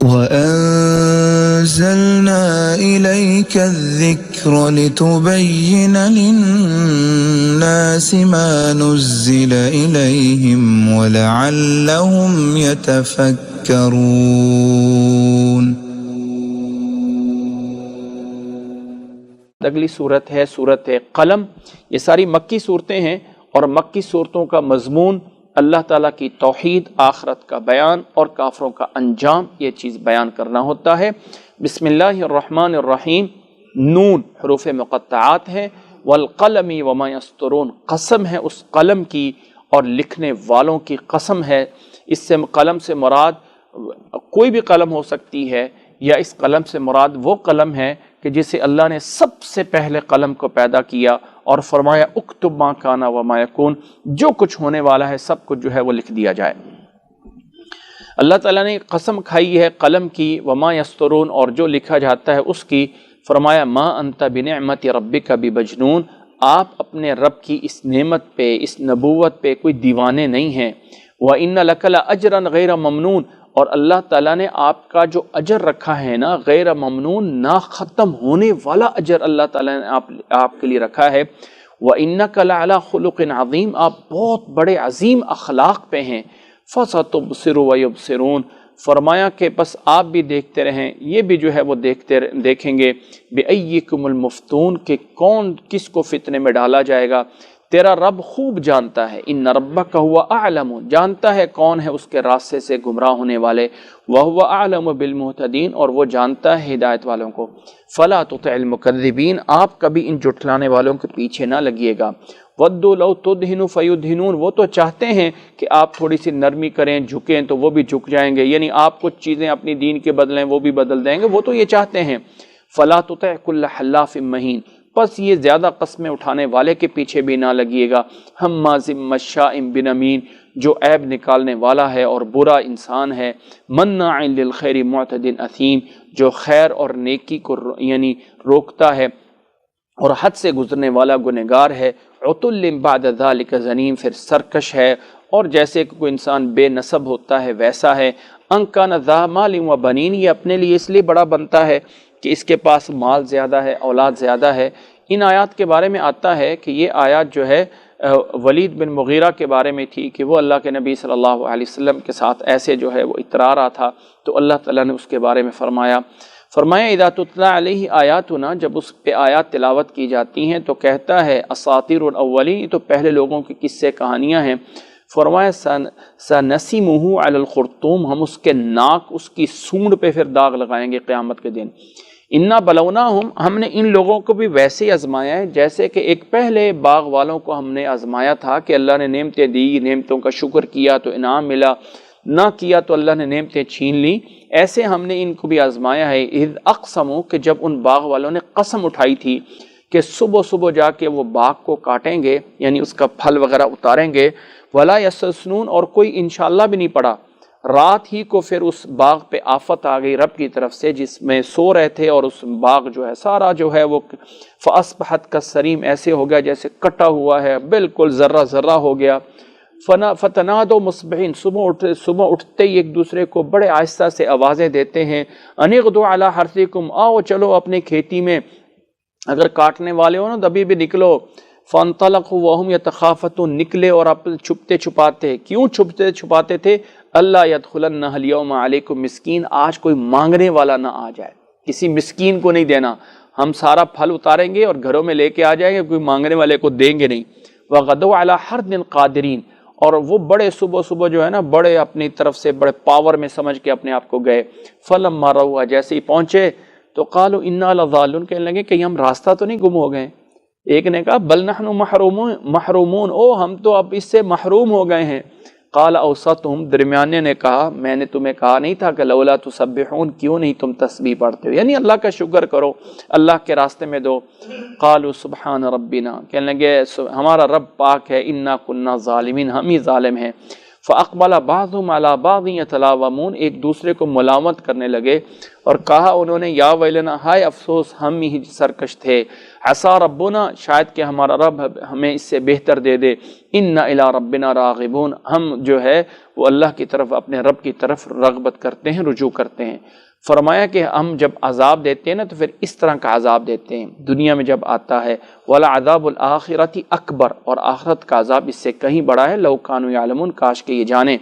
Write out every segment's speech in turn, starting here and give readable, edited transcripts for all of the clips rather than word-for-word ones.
وَأَنزَلْنَا إِلَيْكَ الذِّكْرَ لِتُبَيِّنَ لِلنَّاسِ مَا نُزِّلَ إِلَيْهِمْ وَلَعَلَّهُمْ يَتَفَكَّرُونَ۔ اگلی صورت ہے صورت قلم۔ یہ ساری مکی صورتیں ہیں، اور مکی صورتوں کا مضمون اللہ تعالیٰ کی توحید، آخرت کا بیان اور کافروں کا انجام، یہ چیز بیان کرنا ہوتا ہے۔ بسم اللہ الرحمن الرحیم۔ نون حروف مقطعات ہیں، والقلم وما یسطرون، قسم ہے اس قلم کی اور لکھنے والوں کی قسم ہے۔ اس سے قلم سے مراد کوئی بھی قلم ہو سکتی ہے، یا اس قلم سے مراد وہ قلم ہے کہ جسے اللہ نے سب سے پہلے قلم کو پیدا کیا اور فرمایا اکتب ما کان وما یکون، جو کچھ ہونے والا ہے سب کچھ جو ہے وہ لکھ دیا جائے۔ اللہ تعالیٰ نے قسم کھائی ہے قلم کی، وما یسطرون، اور جو لکھا جاتا ہے اس کی، فرمایا ما انت بنعمت ربک بمجنون، آپ اپنے رب کی اس نعمت پہ، اس نبوت پہ کوئی دیوانے نہیں ہیں۔ وَإِنَّ لَكَ لَأَجْرًا غَيْرَ مَمْنُونَ، اور اللہ تعالیٰ نے آپ کا جو اجر رکھا ہے نا، غیر ممنون، نہ ختم ہونے والا اجر اللہ تعالیٰ نے آپ کے لیے رکھا ہے۔ وَإِنَّكَ لَعَلَىٰ خُلُقٍ عَظِيمٍ، آپ بہت بڑے عظیم اخلاق پہ ہیں۔ فَسَتُبْصِرُ وَيُبْصِرُونَ، فرمایا کہ بس آپ بھی دیکھتے رہیں، یہ بھی جو ہے وہ دیکھیں گے۔ بِأَيِّكُمُ الْمُفْتُونَ، کہ کون کس کو فتنے میں ڈالا جائے گا، تیرا رب خوب جانتا ہے۔ ان ربک هو اعلم، جانتا ہے کون ہے اس کے راستے سے گمراہ ہونے والے۔ وهو اعلم بالمہتدین، اور وہ جانتا ہے ہدایت والوں کو۔ فلا تطع المکذبین، آپ کبھی ان جھٹلانے والوں کے پیچھے نہ لگیے گا۔ ودوا لو تدہن فیدہنون، وہ تو چاہتے ہیں کہ آپ تھوڑی سی نرمی کریں، جھکیں تو وہ بھی جھک جائیں گے، یعنی آپ کچھ چیزیں اپنی دین کے بدلیں وہ بھی بدل دیں گے، وہ تو یہ چاہتے ہیں۔ فلا تطع کل حلاف مہین، پس یہ زیادہ قسمیں اٹھانے والے کے پیچھے بھی نہ لگیے گا۔ ہمازٍ مشاء بنمیم، جو عیب نکالنے والا ہے اور برا انسان ہے۔ مناع للخیر معتد اثیم، جو خیر اور نیکی کو یعنی روکتا ہے اور حد سے گزرنے والا گنہگار ہے۔ عتل بعد ذلک زنیم، پھر سرکش ہے، اور جیسے کہ کوئی انسان بے نسب ہوتا ہے ویسا ہے۔ ان کان ذا مال و بنین، یہ اپنے لیے اس لیے بڑا بنتا ہے کہ اس کے پاس مال زیادہ ہے، اولاد زیادہ ہے۔ ان آیات کے بارے میں آتا ہے کہ یہ آیات جو ہے ولید بن مغیرہ کے بارے میں تھی کہ وہ اللہ کے نبی صلی اللہ علیہ وسلم کے ساتھ ایسے جو ہے وہ اترا رہا تھا، تو اللہ تعالیٰ نے اس کے بارے میں فرمایا اذا تتلی علیہ آیاتنا، جب اس پہ آیات تلاوت کی جاتی ہیں تو کہتا ہے اساطیر الاولین، تو پہلے لوگوں کی قصے کہانیاں ہیں۔ فرمایا سنسمہ علی الخرطوم، ہم اس کے ناک، اس کی سونڈ پہ پھر داغ لگائیں گے قیامت کے دن۔ انا بلوناہم، ہم نے ان لوگوں کو بھی ویسے ہی آزمایا ہے جیسے کہ ایک پہلے باغ والوں کو ہم نے آزمایا تھا کہ اللہ نے نعمتیں دی، نعمتوں کا شکر کیا تو انعام ملا، نہ کیا تو اللہ نے نعمتیں چھین لی۔ ایسے ہم نے ان کو بھی آزمایا ہے۔ اذ اقسموا، کہ جب ان باغ والوں نے قسم اٹھائی تھی کہ صبح صبح جا کے وہ باغ کو کاٹیں گے، یعنی اس کا پھل وغیرہ اتاریں گے۔ ولا یستثنون، اور کوئی انشاءاللہ بھی نہیں پڑا۔ رات ہی کو پھر اس باغ پہ آفت آ گئی رب کی طرف سے، جس میں سو رہے تھے، اور اس باغ جو ہے سارا جو ہے وہ فاصبحت کالصریم، ایسے ہو گیا جیسے کٹا ہوا ہے، بالکل ذرہ ذرہ ہو گیا۔ فتنادوا مصبحین، صبح اٹھتے ہی ایک دوسرے کو بڑے آہستہ سے آوازیں دیتے ہیں۔ ان اغدوا علی حرثکم، آؤ چلو اپنے کھیتی میں، اگر کاٹنے والے ہو نا تو ابھی بھی نکلو۔ فانطلقوا وهم يتخافتون، نکلے اور اپنے چھپتے چھپاتے۔ کیوں چھپتے چھپاتے تھے؟ اللہ يدخلن اليوم علیکم مسکین، آج کوئی مانگنے والا نہ آ جائے، کسی مسکین کو نہیں دینا، ہم سارا پھل اتاریں گے اور گھروں میں لے کے آ جائیں گے، کوئی مانگنے والے کو دیں گے نہیں۔ وغدوا علی حرد قادرین، اور وہ بڑے صبح صبح جو ہے نا بڑے اپنی طرف سے بڑے پاور میں سمجھ کے اپنے آپ کو گئے۔ فلما رأوا، جیسے ہی پہنچے تو قالوا انا لضالون، کہنے لگے کہ ہم راستہ تو نہیں گم ہو گئے۔ ایک نے کہا بل نحن محرومون، او ہم تو اب اس سے محروم ہو گئے ہیں۔ قال اوسطہم، درمیانے نے کہا میں نے تمہیں کہا نہیں تھا کہ لولا تسبحون، کیوں نہیں تم تسبیح پڑھتے ہو، یعنی اللہ کا شکر کرو، اللہ کے راستے میں دو۔ قالوا سبحان ربنا، کہنے لگے ہمارا رب پاک ہے، انا کنا ظالمین، ہم ہی ظالم ہیں۔ فاقبل بعضهم على بعض يتلاومون، ایک دوسرے کو ملامت کرنے لگے اور کہا انہوں نے یا ویلنا، ہائے افسوس، ہم ہی سرکش تھے۔ عسا ربنا، شاید کہ ہمارا رب ہمیں اس سے بہتر دے دے، انا الی ربنا راغبون، ہم جو ہے وہ اللہ کی طرف، اپنے رب کی طرف رغبت کرتے ہیں، رجوع کرتے ہیں۔ فرمایا کہ ہم جب عذاب دیتے ہیں نا تو پھر اس طرح کا عذاب دیتے ہیں دنیا میں جب آتا ہے، وَلَعَذَابُ الْآخِرَةِ اکبر، اور آخرت کا عذاب اس سے کہیں بڑا ہے، لَوْ كَانُوا يَعْلَمُونَ، کاش کہ یہ جانیں۔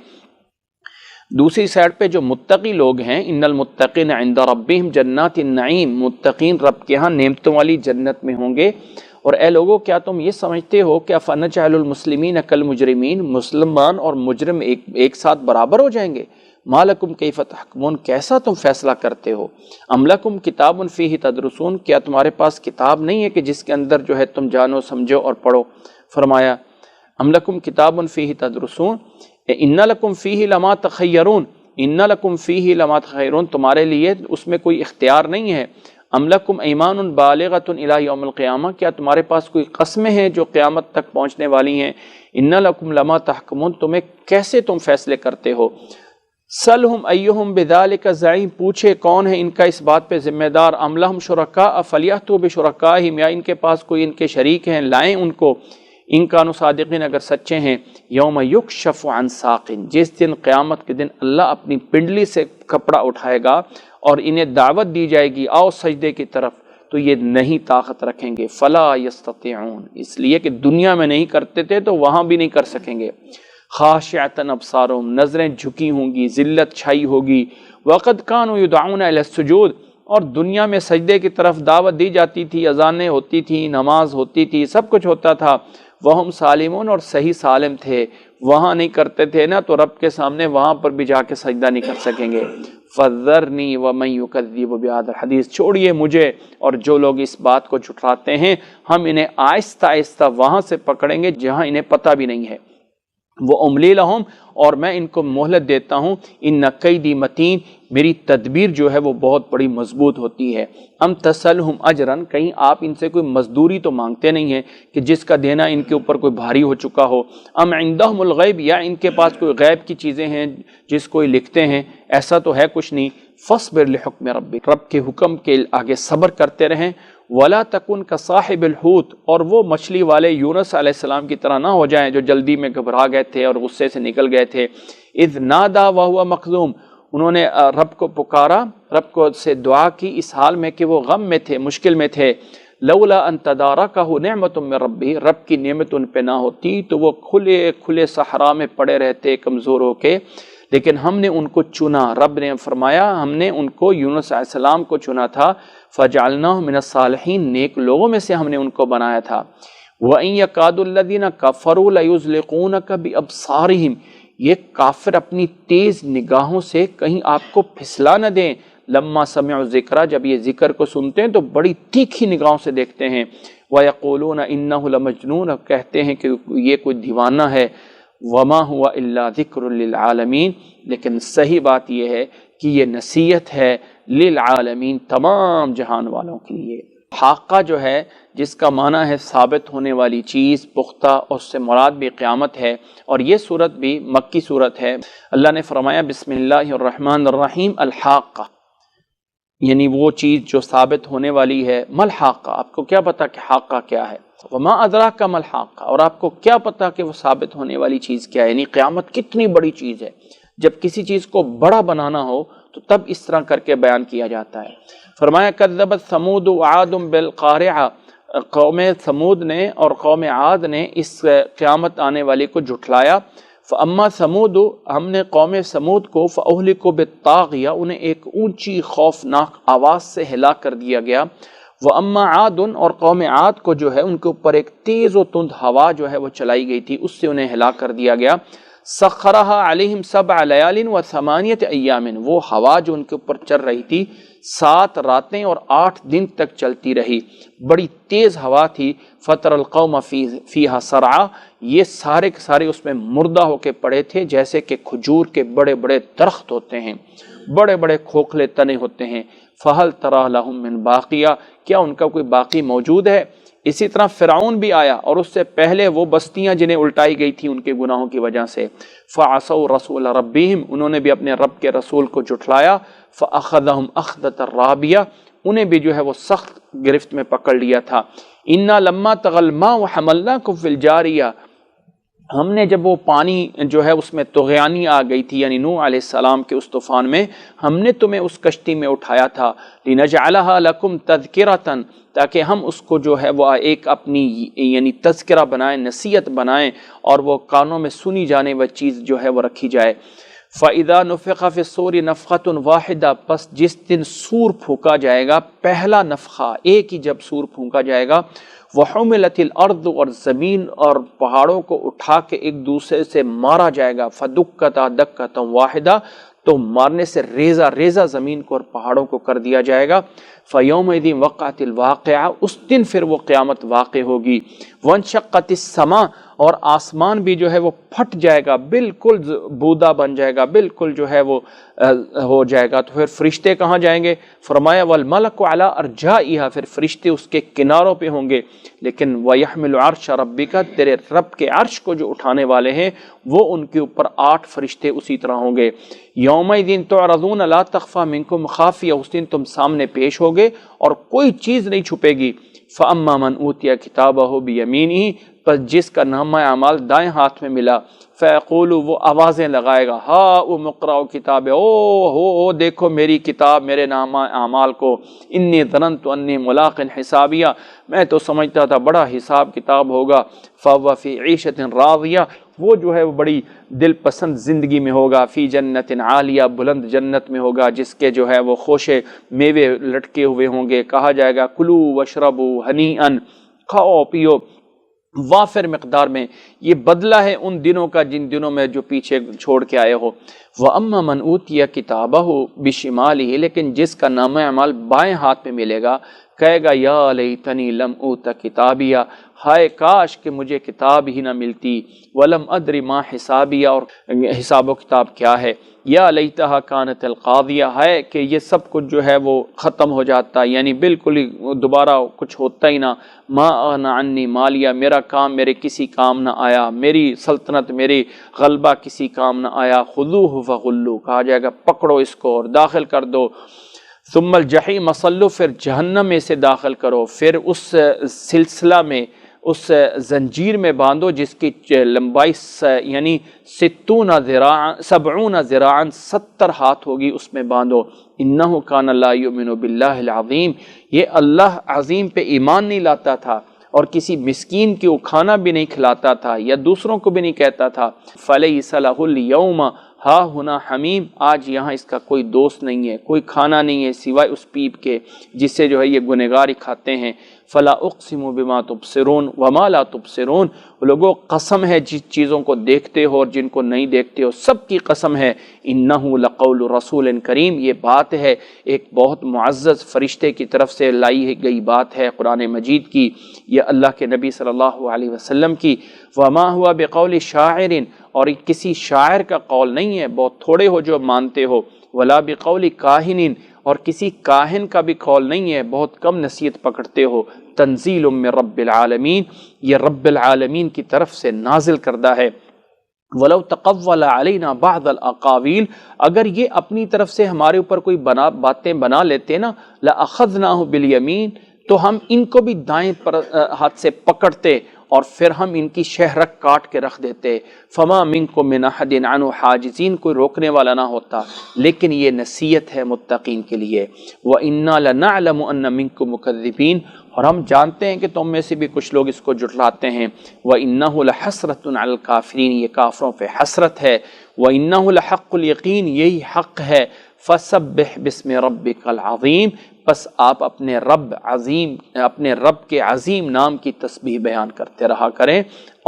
دوسری سائڈ پہ جو متقی لوگ ہیں، ان المتقین عند ربہم جنات النعیم، متقین رب کے ہاں نعمتوں والی جنت میں ہوں گے۔ اور اے لوگوں، کیا تم یہ سمجھتے ہو کہ فَنَجْعَلُ الْمُسْلِمِينَ كَالْمُجْرِمِينَ، مسلمان اور مجرم ایک ساتھ برابر ہو جائیں گے؟ مَا لَكُمْ كَيْفَ تَحْكُمُونَ، کیسا تم فیصلہ کرتے ہو؟ أَمْ لَكُمْ كِتَابٌ فِيهِ تَدْرُسُونَ، کیا تمہارے پاس کتاب نہیں ہے کہ جس کے اندر جو ہے تم جانو، سمجھو اور پڑھو؟ فرمایا أَمْ لَكُمْ كِتَابٌ فِيهِ تَدْرُسُونَ إِنَّ لَكُمْ فِيهِ لَمَا تَخَيَّرُونَ، إِنَّ لَكُمْ فِيهِ لَمَا تَخَيَّرُونَ، تمہارے لیے اس میں کوئی اختیار نہیں ہے۔ أَمْ لَكُمْ أَيْمَانٌ بَالِغَةٌ إِلَى يَوْمِ الْقِيَامَةِ، کیا تمہارے پاس کوئی قسمیں ہیں جو قیامت تک پہنچنے والی ہیں؟ إِنَّ لَكُمْ لَمَا تَحْكُمُونَ، تمہیں کیسے تم فیصلے کرتے ہو؟ سَلْهُمْ أَيُّهُمْ بِذَلِكَ زَعِيمٌ، پوچھے کون ہے ان کا اس بات پہ ذمہ دار؟ أَمْ لَهُمْ شُرَكَاءُ فَلْيَأْتُوا بِشُرَكَائِهِمْ، یا ان کے پاس کوئی ان کے شریک ہیں، لائیں ان کو، ان کانوا صادقین، اگر سچے ہیں۔ یوم یکشف عن ساق، جس دن قیامت کے دن اللہ اپنی پنڈلی سے کپڑا اٹھائے گا اور انہیں دعوت دی جائے گی، آؤ سجدے کی طرف، تو یہ نہیں طاقت رکھیں گے۔ فلا یستطیعون، اس لیے کہ دنیا میں نہیں کرتے تھے تو وہاں بھی نہیں کر سکیں گے۔ خاشعۃ ابصارہم، نظریں جھکی ہوں گی، ذلت چھائی ہوگی۔ وقد کانوا یدعون الی السجود، اور دنیا میں سجدے کی طرف دعوت دی جاتی تھی، اذانیں ہوتی تھی، نماز ہوتی تھی، سب کچھ ہوتا تھا۔ وہم سالمون، اور صحیح سالم تھے، وہاں نہیں کرتے تھے نا تو رب کے سامنے وہاں پر بھی جا کے سجدہ نہیں کر سکیں گے۔ فَذَرْنِي وَمَن يُكَذِّبُ بِهَذَا الْحَدِيثِ، چھوڑیے مجھے اور جو لوگ اس بات کو جھٹلاتے ہیں، ہم انہیں آہستہ آہستہ وہاں سے پکڑیں گے جہاں انہیں پتہ بھی نہیں ہے۔ وَأُمْلِي لَهُمْ، اور میں ان کو مہلت دیتا ہوں، إِنَّ كَيْدِي مَتِينٌ، میری تدبیر جو ہے وہ بہت بڑی مضبوط ہوتی ہے۔ ام تسلہم اجرن، کہیں آپ ان سے کوئی مزدوری تو مانگتے نہیں ہیں کہ جس کا دینا ان کے اوپر کوئی بھاری ہو چکا ہو؟ ام عندہم الغیب، یا ان کے پاس کوئی غیب کی چیزیں ہیں جس کو یہ لکھتے ہیں؟ ایسا تو ہے کچھ نہیں۔ فاصبر لحکم ربک، رب کے حکم کے آگے صبر کرتے رہیں۔ ولا تکن کصاحب الحوت، اور وہ مچھلی والے یونس علیہ السلام کی طرح نہ ہو جائیں جو جلدی میں گھبرا گئے تھے اور غصے سے نکل گئے تھے۔ اذ نادا وہو مخزوم، انہوں نے رب کو پکارا، رب کو سے دعا کی اس حال میں کہ وہ غم میں تھے، مشکل میں تھے۔ لولا ان تدارکہ نعمت من ربہ، رب کی نعمت ان پہ نہ ہوتی تو وہ کھلے کھلے صحرا میں پڑے رہتے کمزور ہو کے، لیکن ہم نے ان کو چنا۔ رب نے فرمایا ہم نے ان کو، یونس علیہ السلام کو چنا تھا۔ فجعلناہ من الصالحین، نیک لوگوں میں سے ہم نے ان کو بنایا تھا۔ وَإِن يَكَادُ الَّذِينَ كَفَرُوا لَيُزْلِقُونَكَ بِأَبْصَارِهِمْ، یہ کافر اپنی تیز نگاہوں سے کہیں آپ کو پھسلا نہ دیں۔ لما سمعوا ذکر، جب یہ ذکر کو سنتے ہیں تو بڑی تیکھی نگاہوں سے دیکھتے ہیں۔ وَيَقُولُونَ إِنَّهُ لَمَجْنُونَ، کہتے ہیں کہ یہ کوئی دیوانہ ہے۔ وَمَا هُوَ إِلَّا ذِكْرٌ لِّلْعَالَمِينَ، لیکن صحیح بات یہ ہے کہ یہ نصیحت ہے للعالمین، تمام جہان والوں کے لیے۔ حاقہ جو ہے جس کا معنی ہے ثابت ہونے والی چیز، پختہ، اور اس سے مراد بھی قیامت ہے، اور یہ صورت بھی مکی صورت ہے۔ اللہ نے فرمایا بسم اللہ الرحمن الرحیم، الحاقہ، یعنی وہ چیز جو ثابت ہونے والی ہے۔ مل حاقہ، آپ کو کیا پتا کہ حاقہ کیا ہے؟ وما ادراک مل حاقہ، اور آپ کو کیا پتا کہ وہ ثابت ہونے والی چیز کیا ہے؟ یعنی قیامت کتنی بڑی چیز ہے۔ جب کسی چیز کو بڑا بنانا ہو تو تب اس طرح کر کے بیان کیا جاتا ہے۔ فرمایا کذبت ثمود وعاد بالقارعہ، قوم ثمود نے اور قوم عاد نے اس قیامت آنے والی کو جھٹلایا۔ فاما ثمود، ہم نے قوم ثمود کو فاہلکوا بالطاغیہ، انہیں ایک اونچی خوفناک آواز سے ہلاک کر دیا گیا۔ واما عاد، اور قوم عاد کو جو ہے ان کے اوپر ایک تیز و تند ہوا جو ہے وہ چلائی گئی تھی، اس سے انہیں ہلاک کر دیا گیا۔ سخرها علیہم 7 لیال و 8 ایام، وہ ہوا جو ان کے اوپر چل رہی تھی 7 راتیں اور 8 دن تک چلتی رہی، بڑی تیز ہوا تھی۔ فطر القوم فیہا سرعا، یہ سارے کے سارے اس میں مردہ ہو کے پڑے تھے، جیسے کہ کھجور کے بڑے بڑے درخت ہوتے ہیں، بڑے بڑے کھوکھلے تنے ہوتے ہیں۔ فہل تری لہم من باقیہ، کیا ان کا کوئی باقی موجود ہے؟ اسی طرح فرعون بھی آیا، اور اس سے پہلے وہ بستیاں جنہیں الٹائی گئی تھی ان کے گناہوں کی وجہ سے۔ فعصوا رسول ربہم، انہوں نے بھی اپنے رب کے رسول کو جھٹلایا۔ فاخذہم اخذۃ رابیہ، انہیں بھی جو ہے وہ سخت گرفت میں پکڑ لیا تھا۔ انا لما طغى الماء وحملناكم في الجاریہ، ہم نے جب وہ پانی جو ہے اس میں طغیانی آ گئی تھی، یعنی نوح علیہ السلام کے اس طوفان میں، ہم نے تمہیں اس کشتی میں اٹھایا تھا، لنجعلها لکم تذکرۃ، تاکہ ہم اس کو جو ہے وہ ایک اپنی یعنی تذکرہ بنائیں، نصیحت بنائیں، اور وہ کانوں میں سنی جانے والی چیز جو ہے وہ رکھی جائے۔ فَإِذَا نُفِخَ فِي الصُّورِ نَفْخَةٌ وَاحِدَةٌ، پس جس دن سور پھونکا جائے گا، پہلا نفخہ، ایک ہی جب سور پھونکا جائے گا، وَحُمِلَتِ الْأَرْضُ، اور زمین اور پہاڑوں کو اٹھا کے ایک دوسرے سے مارا جائے گا، فَدُكَّتَا دَكَّةً وَاحِدَةً، تو مارنے سے ریزہ ریزہ زمین کو اور پہاڑوں کو کر دیا جائے گا۔ فَيَوْمَئِذٍ وَقَعَتِ الْوَاقِعَةُ، اس دن پھر وہ قیامت واقع ہوگی۔ وَانشَقَّتِ السَّمَاءُ، اور آسمان بھی جو ہے وہ پھٹ جائے گا، بالکل بودا بن جائے گا، بالکل جو ہے وہ ہو جائے گا۔ تو پھر فرشتے کہاں جائیں گے؟ فرمایا وَالْمَلَكُ عَلَىٰ أَرْجَائِهَا، پھر فرشتے اس کے کناروں پہ ہوں گے۔ لیکن وَيَحْمِلُ عَرْشَ رَبِّكَ، تیرے رب کے عرش کو جو اٹھانے والے ہیں وہ ان کے اوپر 8 فرشتے اسی طرح ہوں گے۔ یومئذ تعرضون لا تخفى منکم خافیہ، اس دن تم سامنے پیش ہوگے اور کوئی چیز نہیں چھپے گی۔ فَأَمَّا مَنْ أُوتِيَ كِتَابَهُ بِيَمِينِهِ، پس جس کا نامہ اعمال دائیں ہاتھ میں ملا، فَيَقُولُ، وہ آوازیں لگائے گا، ہَا مُقْرَأُ کتاب، او دیکھو میری کتاب، میرے نامہ اعمال کو، انی ظننت انی ملاق حسابیہ، میں تو سمجھتا تھا بڑا حساب کتاب ہوگا۔ فَهُوَ فِي عِيشَةٍ راضیہ، وہ جو ہے وہ بڑی دل پسند زندگی میں ہوگا، فی جنت عالیہ، بلند جنت میں ہوگا، جس کے جو ہے وہ خوشے میوے لٹکے ہوئے ہوں گے۔ کہا جائے گا کلو وشربوا ہنیئا، کھاؤ پیو وافر مقدار میں۔ یہ بدلہ ہے ان دنوں کا جن دنوں میں جو پیچھے چھوڑ کے آئے ہو۔ وَأَمَّا مَنْ أُوتِيَ كِتَابَهُ بِشِمَالِهِ، لیکن جس کا نامہ اعمال بائیں ہاتھ میں ملے گا، کہے گا یا لیتنی لم اوت کتابیہ، ہائے کاش کہ مجھے کتاب ہی نہ ملتی، ولم ادری ما حسابیہ، اور حساب و کتاب کیا ہے، یا لیتہا کانت القاضیہ، ہے کہ یہ سب کچھ جو ہے وہ ختم ہو جاتا، یعنی بالکل ہی دوبارہ کچھ ہوتا ہی نہ۔ ما اغنی عنی مالیہ، میرا کام میرے کسی کام نہ آیا، میری سلطنت میری غلبہ کسی کام نہ آیا۔ خذوہ فغلوہ، کہا جائے گا پکڑو اس کو اور داخل کر دو۔ ثم الجحیم صلو، پھر جہنم میں سے داخل کرو، پھر اس سلسلہ میں، اس زنجیر میں باندھو جس کی لمبائی یعنی 70 ذراعاً 70 ہاتھ ہوگی، اس میں باندھو۔ انہ کان لا یؤمن باللہ العظیم، یہ اللہ عظیم پہ ایمان نہیں لاتا تھا اور کسی مسکین کی وہ کھانا بھی نہیں کھلاتا تھا یا دوسروں کو بھی نہیں کہتا تھا۔ فلیس لہ الیوم ہا ہنا حمیم، آج یہاں اس کا کوئی دوست نہیں ہے، کوئی کھانا نہیں ہے سوائے اس پیپ کے جس سے جو ہے یہ گنہگاری کھاتے ہیں۔ فلا اقسم بما تبصرون وما لا تبصرون، لوگوں قسم ہے جس چیزوں کو دیکھتے ہو اور جن کو نہیں دیکھتے ہو، سب کی قسم ہے۔ انہ لقول رسول کریم، یہ بات ہے ایک بہت معزز فرشتے کی طرف سے لائی گئی بات ہے قرآن مجید کی، یہ اللہ کے نبی صلی اللہ علیہ وسلم کی۔ وما ہوا بقول شاعر، اور کسی شاعر کا قول نہیں ہے، بہت تھوڑے ہو جو مانتے ہو۔ ولا بقول کاہن، اور کسی کاہن کا بھی قول نہیں ہے، بہت کم نصیحت پکڑتے ہو۔ تنزیل من رب العالمین، یہ رب العالمین کی طرف سے نازل کردہ ہے۔ وَلَوْ تَقَوَّلَ عَلَيْنَا بَعْضَ الْأَقَاوِيلِ، اگر یہ اپنی طرف سے ہمارے اوپر کوئی باتیں بنا لیتے نا، لَأَخَذْنَاهُ بِالْيَمِينِ، تو ہم ان کو بھی دائیں ہاتھ سے پکڑتے اور پھر ہم ان کی شہرک کاٹ کے رکھ دیتے۔ فما منکم من احد عنہ حاجزین، کوئی روکنے والا نہ ہوتا، لیکن یہ نصیحت ہے متقین کے لیے۔ وَإِنَّا لَنَعْلَمُ أَنَّ مِنکم مُکَذِّبِینَ، اور ہم جانتے ہیں کہ تم میں سے بھی کچھ لوگ اس کو جھٹلاتے ہیں۔ وَإِنَّهُ لَحَسْرَةٌ عَلَى الْكَافِرِينَ، یہ کافروں پہ حسرت ہے۔ وَإِنَّهُ لَحَقُّ الْيَقِينِ، یہی حق ہے۔ فَسَبِّحْ بِاسْمِ رَبِّكَ الْعَظِيمِ، پس آپ اپنے رب کے عظیم نام کی تسبیح بیان کرتے رہا کریں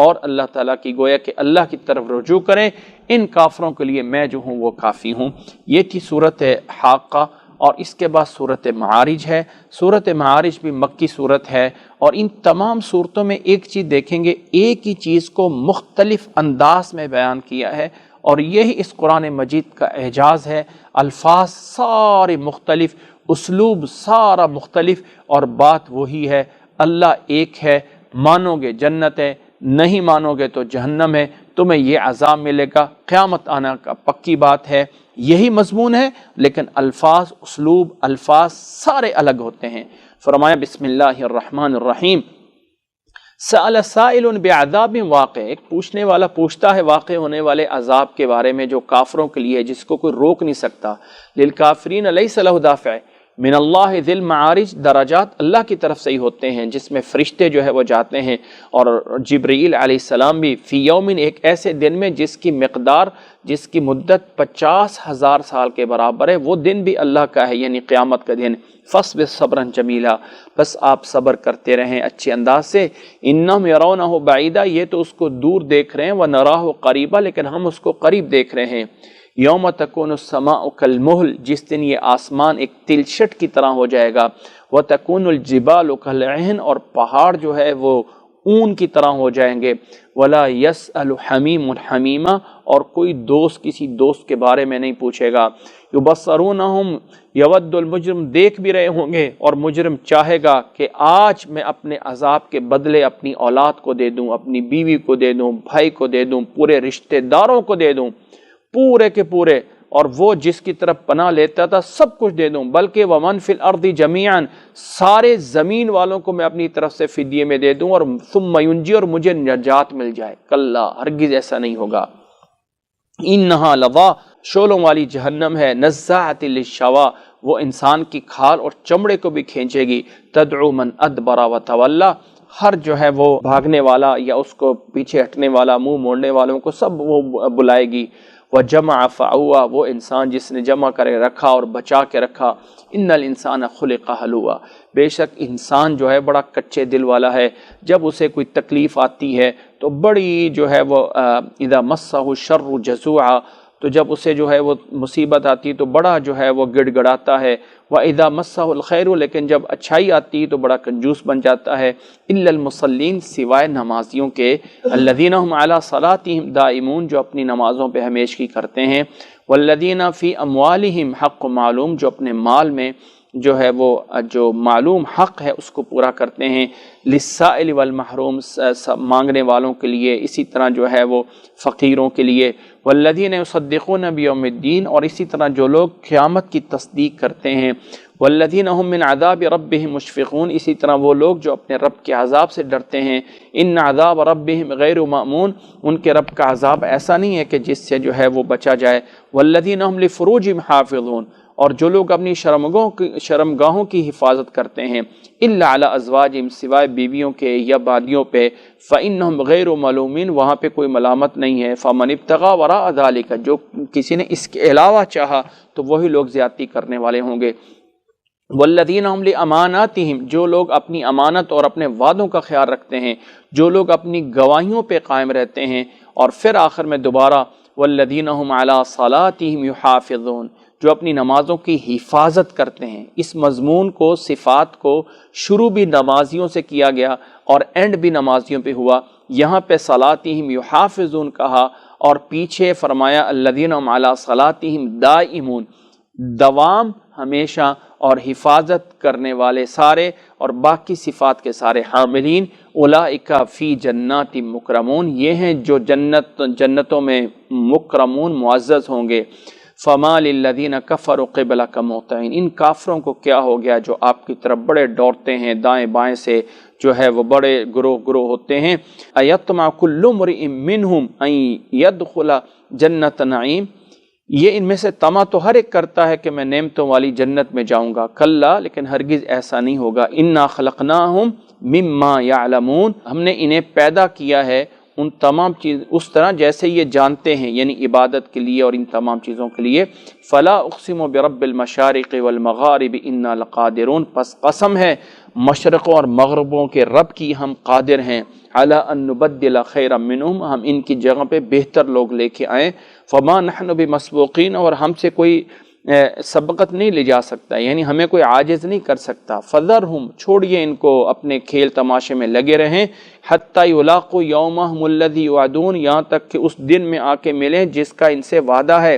اور اللہ تعالیٰ کی گویا کہ اللہ کی طرف رجوع کریں۔ ان کافروں کے لیے میں جو ہوں وہ کافی ہوں۔ یہ تھی صورت حاقہ، اور اس کے بعد صورت معارج ہے۔ صورت معارج بھی مکی صورت ہے، اور ان تمام صورتوں میں ایک چیز دیکھیں گے، ایک ہی چیز کو مختلف انداز میں بیان کیا ہے، اور یہی اس قرآن مجید کا اعجاز ہے۔ الفاظ سارے مختلف، اسلوب سارا مختلف، اور بات وہی ہے، اللہ ایک ہے، مانو گے جنت ہے، نہیں مانو گے تو جہنم ہے۔ تمہیں یہ عذاب ملے گا، قیامت آنا کا پکی بات ہے، یہی مضمون ہے، لیکن الفاظ، اسلوب، الفاظ سارے الگ ہوتے ہیں۔ فرمایا بسم اللہ الرحمن الرحیم، سأل سائل بعذاب واقع، ایک پوچھنے والا پوچھتا ہے واقع ہونے والے عذاب کے بارے میں جو کافروں کے لیے، جس کو کوئی روک نہیں سکتا۔ للکافرین لیس لہ دافع من اللہ ذی المعارج، درجات اللہ کی طرف سے ہی ہوتے ہیں جس میں فرشتے جو ہے وہ جاتے ہیں، اور جبرائیل علیہ السلام بھی، فی یومن، ایک ایسے دن میں جس کی مقدار، جس کی مدت 50,000 سال کے برابر ہے، وہ دن بھی اللہ کا ہے، یعنی قیامت کا دن۔ فاصبر صبرا جمیلا، بس آپ صبر کرتے رہیں اچھے انداز سے۔ انہم یرونہ بعیدا، یہ تو اس کو دور دیکھ رہے ہیں، ونراہ قریبا، لیکن ہم اس کو قریب دیکھ رہے ہیں۔ یوم تکون السماء کالمہل، جس دن یہ آسمان ایک تلچھٹ کی طرح ہو جائے گا، وتکون الجبال کالعہن، اور پہاڑ جو ہے وہ اون کی طرح ہو جائیں گے۔ ولا یسأل حمیم حمیما، اور کوئی دوست کسی دوست کے بارے میں نہیں پوچھے گا۔ یبصرونہم، یود المجرم، دیکھ بھی رہے ہوں گے اور مجرم چاہے گا کہ آج میں اپنے عذاب کے بدلے اپنی اولاد کو دے دوں، اپنی بیوی کو دے دوں، بھائی کو دے دوں، پورے رشتہ داروں کو دے دوں، پورے کے پورے، اور وہ جس کی طرف پناہ لیتا تھا سب کچھ دے دوں، بلکہ ومن فی الارض جمیعا، سارے زمین والوں کو میں اپنی طرف سے فدیے میں دے دوں، اور ثم ینجی، اور مجھے نجات مل جائے۔ کلا، ہرگز ایسا نہیں ہوگا۔ انہا لظا، شعلوں والی جہنم ہے، نزاعۃ للشوا، وہ انسان کی کھال اور چمڑے کو بھی کھینچے گی۔ تدعو من ادبر وتولی، ہر جو ہے وہ بھاگنے والا یا اس کو پیچھے ہٹنے والا، منہ موڑنے والوں کو سب وہ بلائے گی۔ وجمع فعوا، وہ انسان جس نے جمع کرے رکھا اور بچا کے رکھا۔ ان الانسان خلق ہلوعا، بے شک انسان جو ہے بڑا کچے دل والا ہے، جب اسے کوئی تکلیف آتی ہے تو بڑی جو ہے وہ اذا مسہ الشر جزوعا، تو جب اسے جو ہے وہ مصیبت آتی تو بڑا جو ہے وہ گڑ گڑاتا ہے۔ وَإِذَا مَسَّهُ الْخَيْرُ، لیکن جب اچھائی آتی تو بڑا کنجوس بن جاتا ہے۔ إِلَّا الْمُصَلِّينَ، سوائے نمازیوں کے، الَّذِينَ هُمْ عَلَى صَلَاتِهِمْ دَائِمُونَ، جو اپنی نمازوں پہ ہمیشگی کرتے ہیں۔ وَالَّذِينَ فِي أَمْوَالِهِمْ حَقٌّ معلوم، جو اپنے مال میں جو ہے وہ جو معلوم حق ہے اس کو پورا کرتے ہیں۔ للسائل والمحروم، مانگنے والوں کے لیے، اسی طرح جو ہے وہ فقیروں کے لیے۔ والذین یصدقون بیوم الدین، اور اسی طرح جو لوگ قیامت کی تصدیق کرتے ہیں۔ والذین هم من عذاب ربهم مشفقون، اسی طرح وہ لوگ جو اپنے رب کے عذاب سے ڈرتے ہیں۔ ان عذاب ربهم غیر مأمون، ان کے رب کا عذاب ایسا نہیں ہے کہ جس سے جو ہے وہ بچا جائے۔ والذین هم لفروجهم حافظون، اور جو لوگ اپنی شرمگاہوں کی حفاظت کرتے ہیں۔ الا علی ازواجہم، سوائے بیویوں کے یا بادیوں پہ۔ فانہم غیر ملومین، وہاں پہ کوئی ملامت نہیں ہے۔ فمن ابتغى وراء ذلک، جو کسی نے اس کے علاوہ چاہا تو وہی لوگ زیادتی کرنے والے ہوں گے۔ والذین هم لاماناتہم، جو لوگ اپنی امانت اور اپنے وعدوں کا خیال رکھتے ہیں، جو لوگ اپنی گواہیوں پہ قائم رہتے ہیں۔ اور پھر آخر میں دوبارہ والذین هم علی صلاتہم یحافظون، جو اپنی نمازوں کی حفاظت کرتے ہیں۔ اس مضمون کو، صفات کو شروع بھی نمازیوں سے کیا گیا اور اینڈ بھی نمازیوں پہ ہوا۔ یہاں پہ صلاتہم یحافظون کہا، اور پیچھے فرمایا الذین هم علی صلاتہم دائمون، دوام، ہمیشہ، اور حفاظت کرنے والے سارے، اور باقی صفات کے سارے حاملین۔ اولئک فی جنات مکرمون، یہ ہیں جو جنتوں میں مکرمون، معزز ہوں گے۔ فما للذین کفروا قبلک مہطعین، ان کافروں کو کیا ہو گیا جو آپ کی طرف بڑے دوڑتے ہیں، دائیں بائیں سے جو ہے وہ بڑے گروہ گروہ ہوتے ہیں۔ ایطمع کل امرئ منہم ان یدخل جنت نعیم، یہ ان میں سے طمع تو ہر ایک کرتا ہے کہ میں نعمتوں والی جنت میں جاؤں گا۔ کلا، لیکن ہرگز ایسا نہیں ہوگا۔ انا خلقناہم مما یعلمون، ہم نے انہیں پیدا کیا ہے ان تمام چیز اس طرح جیسے یہ جانتے ہیں، یعنی عبادت کے لیے اور ان تمام چیزوں کے لیے۔ فلا اقسم برب المشارق والمغارب انا لقادرون، پس قسم ہے مشرقوں اور مغربوں کے رب کی، ہم قادر ہیں۔ علی ان نبدل خیرا منہم، ہم ان کی جگہ پہ بہتر لوگ لے کے آئیں۔ فما نحن بمسبوقین، اور ہم سے کوئی سبقت نہیں لے جا سکتا، یعنی ہمیں کوئی عاجز نہیں کر سکتا۔ فذرہم، چھوڑیے ان کو، اپنے کھیل تماشے میں لگے رہیں۔ حتی یلاقوا یومہم الذی یوعدون، یہاں تک کہ اس دن میں آ کے ملیں جس کا ان سے وعدہ ہے۔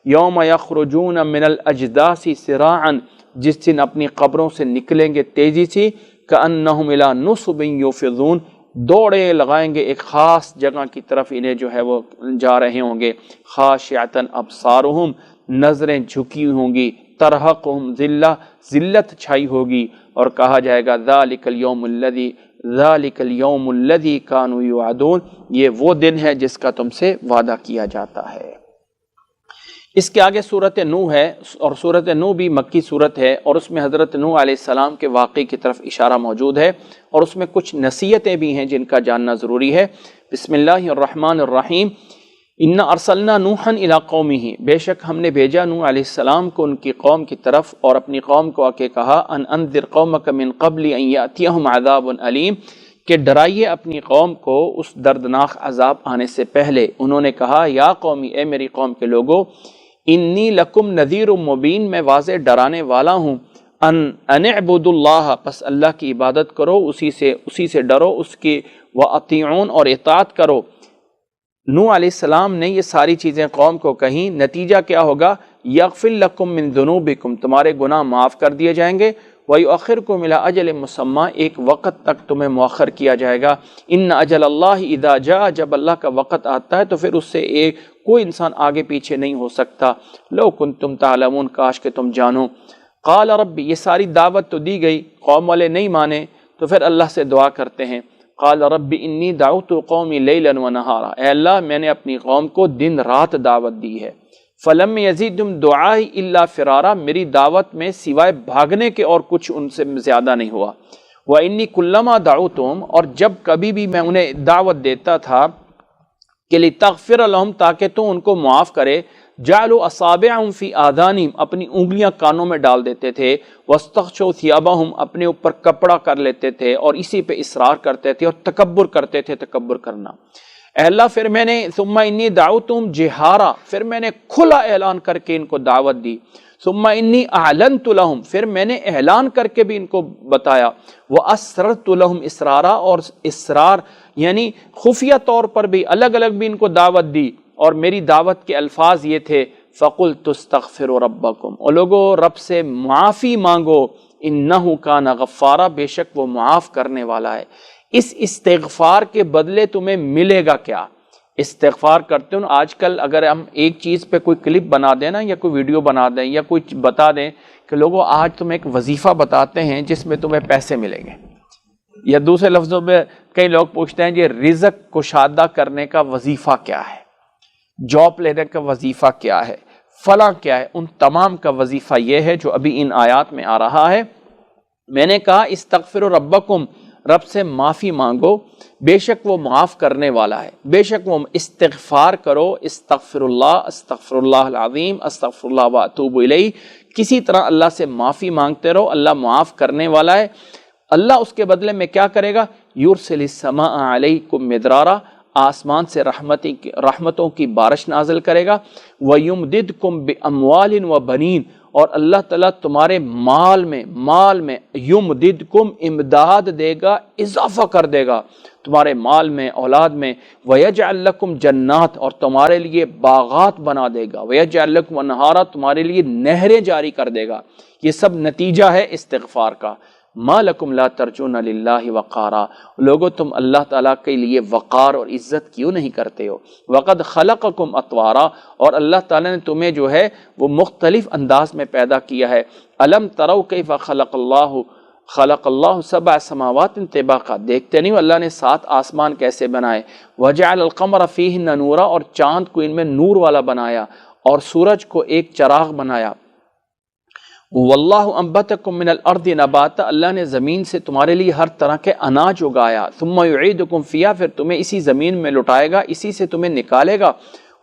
یوم یخرجون من الاجداث سراعا، جس دن اپنی قبروں سے نکلیں گے تیزی سے۔ کأنہم الی نصب یوفضون، دوڑے لگائیں گے ایک خاص جگہ کی طرف انہیں جو ہے وہ جا رہے ہوں گے. خاشعۃ ابصارہم نظریں جھکی ہوں گی. ترہقہم ذلہ ذلت چھائی ہوگی. اور کہا جائے گا ذالک اليوم الذی کانوا یوعدون یہ وہ دن ہے جس کا تم سے وعدہ کیا جاتا ہے. اس کے آگے سورۃ نوح ہے اور سورۃ نوح بھی مکی سورت ہے اور اس میں حضرت نوح علیہ السلام کے واقعے کی طرف اشارہ موجود ہے اور اس میں کچھ نصیحتیں بھی ہیں جن کا جاننا ضروری ہے. بسم اللہ الرحمن الرحیم. انا ارسلنا نوحا الی قومہ بے شک ہم نے بھیجا نوح علیہ السلام کو ان کی قوم کی طرف اور اپنی قوم کو آ کے کہا ان انذر قومک من قبل ان یاتیہم عذاب علیم کہ ڈرائیے اپنی قوم کو اس دردناک عذاب آنے سے پہلے. انہوں نے کہا یا قومی اے میری قوم کے لوگو انی لکم نذیر مبین میں واضح ڈرانے والا ہوں. ان اعبدوا اللہ پس اللہ کی عبادت کرو اسی سے ڈرو اس کی واطیعون اور اطاعت کرو. نوح علیہ السلام نے یہ ساری چیزیں قوم کو کہیں. نتیجہ کیا ہوگا؟ یغفر لکم من ذنوبکم تمہارے گناہ معاف کر دیے جائیں گے. وَيُؤَخِّرْكُمْ إِلَىٰ أَجَلٍ مُّسَمًّى ایک وقت تک تمہیں مؤخر کیا جائے گا. ان اجل اللہ اذا جاء جب اللہ کا وقت آتا ہے تو پھر اس سے کوئی انسان آگے پیچھے نہیں ہو سکتا. لو کنتم تعلمون کاش کہ تم جانو. قال رب یہ ساری دعوت تو دی گئی قوم والے نہیں مانے تو پھر اللہ سے دعا کرتے ہیں. قال رب انی دعوت قومی لیلا ونہارا اے اللہ میں نے اپنی قوم کو دن رات دعوت دی ہے. فلم یزیدہم دعائی الا فرارا میری دعوت میں سوائے بھاگنے کے اور کچھ ان سے زیادہ نہیں ہوا. وانی کلما دعوتہم اور جب کبھی بھی میں انہیں دعوت دیتا تھا کہ لتغفر لہم تاکہ تو ان کو معاف کرے جعلوا اصابعہم فی آذانہم اپنی انگلیاں کانوں میں ڈال دیتے تھے. واستغشوا ثیابہم اپنے اوپر کپڑا کر لیتے تھے اور اسی پہ اصرار کرتے تھے اور تکبر کرتے تھے. تکبر کرنا اے اللہ پھر میں نے ثم انی دعوتہم جہارا پھر میں نے کھلا اعلان کر کے ان کو دعوت دی. ثم انی اعلنت لہم پھر میں نے اعلان کر کے بھی ان کو بتایا. واسررت لہم اسرارا اور اسرار یعنی خفیہ طور پر بھی الگ الگ بھی ان کو دعوت دی اور میری دعوت کے الفاظ یہ تھے فَقُلْتُ اسْتَغْفِرُوا رَبَّكُمْ اور لوگو رب سے معافی مانگو اِنَّهُ كَانَ غَفَّارًا بے شک وہ معاف کرنے والا ہے. اس استغفار کے بدلے تمہیں ملے گا کیا؟ استغفار کرتے ہوں آج کل اگر ہم ایک چیز پہ کوئی کلپ بنا دیں نا یا کوئی ویڈیو بنا دیں یا کوئی بتا دیں کہ لوگوں آج تمہیں ایک وظیفہ بتاتے ہیں جس میں تمہیں پیسے ملیں گے یا دوسرے لفظوں میں کئی لوگ پوچھتے ہیں یہ رزق کشادہ کرنے کا وظیفہ کیا ہے، جاب لینے کا وظیفہ کیا ہے، فلاں کیا ہے. ان تمام کا وظیفہ یہ ہے جو ابھی ان آیات میں آ رہا ہے. میں نے کہا استغفروا ربکم رب سے معافی مانگو بے شک وہ معاف کرنے والا ہے. بے شک وہ استغفار کرو استغفر اللہ العظیم استغفر اللہ واتوب الیہ کسی طرح اللہ سے معافی مانگتے رہو. اللہ معاف کرنے والا ہے. اللہ اس کے بدلے میں کیا کرے گا؟ یرسل السماء علیکم مدرارا آسمان سے رحمتوں کی بارش نازل کرے گا. وَيُمْدِدْكُمْ بِأَمْوَالٍ وَبَنِينَ اور اللہ تعالیٰ تمہارے مال میں یمددکم امداد دے گا اضافہ کر دے گا تمہارے مال میں اولاد میں. وَيَجْعَلْ لَكُمْ جنات اور تمہارے لیے باغات بنا دے گا. وَيَجْعَلْ لَكُمْ انہارا تمہارے لیے نہریں جاری کر دے گا. یہ سب نتیجہ ہے استغفار کا. ما لکم لا ترجون للہ وقارا لوگو تم اللہ تعالیٰ کے لیے وقار اور عزت کیوں نہیں کرتے ہو. وقد خلقکم اطوارا اور اللہ تعالیٰ نے تمہیں جو ہے وہ مختلف انداز میں پیدا کیا ہے. الم تروا کیف خلق اللہ سبع سماوات طباقا دیکھتے نہیں اللہ نے 7 آسمان کیسے بنائے. وجعل القمر فیہن نورا اور چاند کو ان میں نور والا بنایا اور سورج کو ایک چراغ بنایا. واللہ انبتکم من الارض نباتا اللہ نے زمین سے تمہارے لیے ہر طرح کے اناج اگایا. ثم یعیدکم فیہا پھر تمہیں اسی زمین میں لٹائے گا اسی سے تمہیں نکالے گا.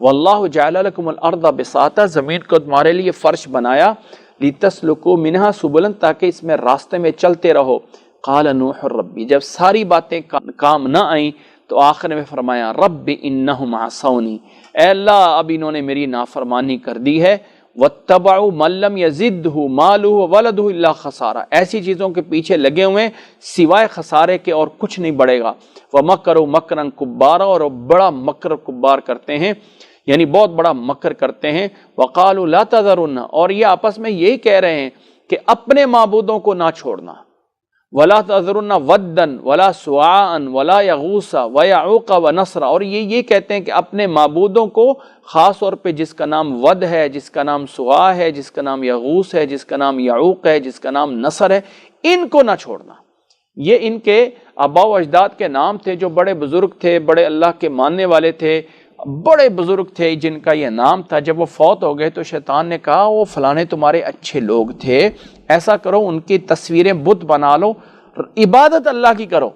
واللہ جعل لکم الارض بساطا زمین کو تمہارے لیے فرش بنایا. لتسلکوا منہا سبلا تاکہ اس میں راستے میں چلتے رہو. قال نوح ربی جب ساری باتیں کام نہ آئیں تو آخر میں فرمایا رب انہم عصونی اے اللہ اب انہوں نے میری نافرمانی کر دی ہے. وَاتَّبَعُوا مَن لَّمْ يَزِدْهُ مَالُهُ وَوَلَدُهُ إِلَّا خَسَارًا ایسی چیزوں کے پیچھے لگے ہوئے سوائے خسارے کے اور کچھ نہیں بڑھے گا. وَمَكَرُوا مَكْرًا كُبَّارًا اور بڑا مکر کبار کرتے ہیں یعنی بہت بڑا مکر کرتے ہیں. وَقَالُوا لَا تَذَرُنَّ اور یہ آپس میں یہی کہہ رہے ہیں کہ اپنے معبودوں کو نہ چھوڑنا. ولا تذرن ودن ولا سواعا ولا یغوث ویعوق ونسر، اور یہ کہتے ہیں کہ اپنے معبودوں کو خاص طور پہ جس کا نام ود ہے، جس کا نام سواع ہے، جس کا نام یغوث ہے، جس کا نام یعوق ہے، جس کا نام نصر ہے، ان کو نہ چھوڑنا۔ یہ ان کے آباء و اجداد کے نام تھے، جو بڑے بزرگ تھے، بڑے اللہ کے ماننے والے تھے، بڑے بزرگ تھے جن کا یہ نام تھا۔ جب وہ فوت ہو گئے تو شیطان نے کہا وہ فلانے تمہارے اچھے لوگ تھے، ایسا کرو ان کی تصویریں بت بنا لو، عبادت اللہ کی کرو،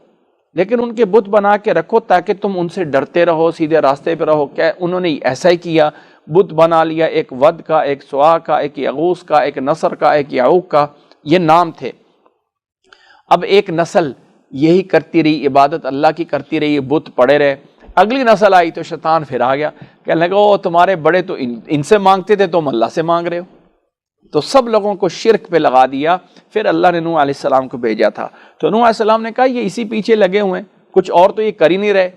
لیکن ان کے بت بنا کے رکھو تاکہ تم ان سے ڈرتے رہو، سیدھے راستے پہ رہو۔ کیا انہوں نے ایسا ہی کیا، بت بنا لیا، ایک ود کا، ایک سوا کا، ایک یغوث کا، ایک نصر کا، ایک یعوق کا، یہ نام تھے۔ اب ایک نسل یہی کرتی رہی، عبادت اللہ کی کرتی رہی، بت پڑے رہے۔ اگلی نسل آئی تو شیطان پھر آ گیا، کہنے لگا وہ تمہارے بڑے تو ان سے مانگتے تھے، تم اللہ سے مانگ رہے ہو۔ تو سب لوگوں کو شرک پہ لگا دیا۔ پھر اللہ نے نوح علیہ السلام کو بھیجا تھا، تو نوح علیہ السلام نے کہا یہ اسی پیچھے لگے ہوئے ہیں، کچھ اور تو یہ کر ہی نہیں رہے۔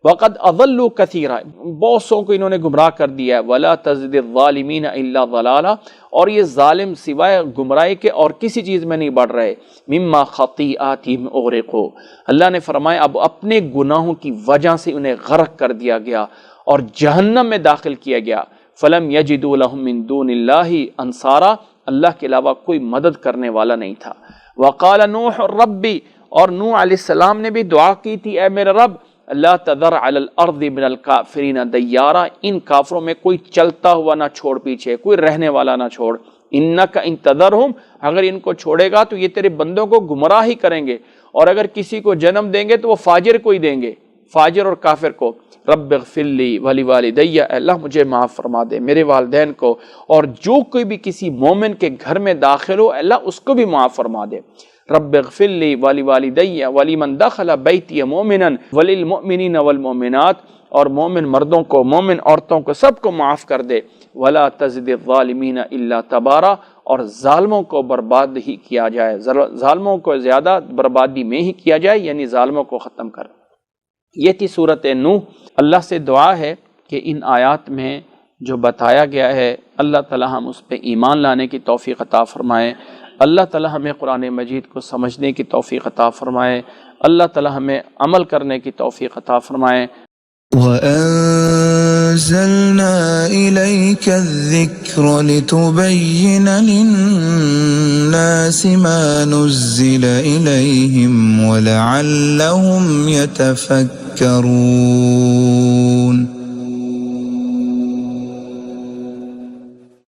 وقد اضلوا کثیرا، بہت سو کو انہوں نے گمراہ کر دیا ہے۔ ولا تزد الظالمین الا ضلالا، اور یہ ظالم سوائے گمراہی کے اور کسی چیز میں نہیں بڑھ رہے۔ مما خطیئاتہم اغرقوا، اللہ نے فرمایا اب اپنے گناہوں کی وجہ سے انہیں غرق کر دیا گیا اور جہنم میں داخل کیا گیا۔ فلم یجدوا لہم من دون اللہ انصارا، اللہ کے علاوہ کوئی مدد کرنے والا نہیں تھا۔ وقال نوح ربی، اور نوح علیہ السلام نے بھی دعا کی تھی، اے میرے رب لا تذر علی الارض من الکافرین دیارا، ان کافروں میں کوئی چلتا ہوا نہ چھوڑ پیچھے، کوئی رہنے والا نہ چھوڑ۔ انک ان تذرہم، اگر ان کو چھوڑے گا تو یہ تیرے بندوں کو گمراہ ہی کریں گے، اور اگر کسی کو جنم دیں گے تو وہ فاجر کو ہی دیں گے، فاجر اور کافر کو۔ رب اغفر لی ولوالدی، اللہ مجھے معاف فرما دے، میرے والدین کو، اور جو کوئی بھی کسی مومن کے گھر میں داخل ہو اللہ اس کو بھی معاف فرما دے۔ رب اغفر لی ولوالدی ولمن دخل بیتی مومنا وللمؤمنین والمؤمنات، اور مومن مردوں کو، مومن عورتوں کو، سب کو معاف کر دے۔ ولا تزد الظالمین الا تبارا، اور ظالموں کو برباد ہی کیا جائے، ظالموں کو زیادہ بربادی میں ہی کیا جائے، یعنی ظالموں کو ختم کر۔ یہ تھی سورۃ نوح۔ اللہ سے دعا ہے کہ ان آیات میں جو بتایا گیا ہے اللہ تعالی ہم اس پہ ایمان لانے کی توفیق عطا فرمائے، اللہ تعالی ہمیں قرآن مجید کو سمجھنے کی توفیق عطا فرمائے، اللہ تعالی ہمیں عمل کرنے کی توفیق عطا فرمائے۔ وَأَنزَلْنَا إِلَيْكَ الذِّكْرَ لِتُبَيِّنَ لِلنَّاسِ مَا نُزِّلَ إِلَيْهِمْ وَلَعَلَّهُمْ يَتَفَكَّرُونَ۔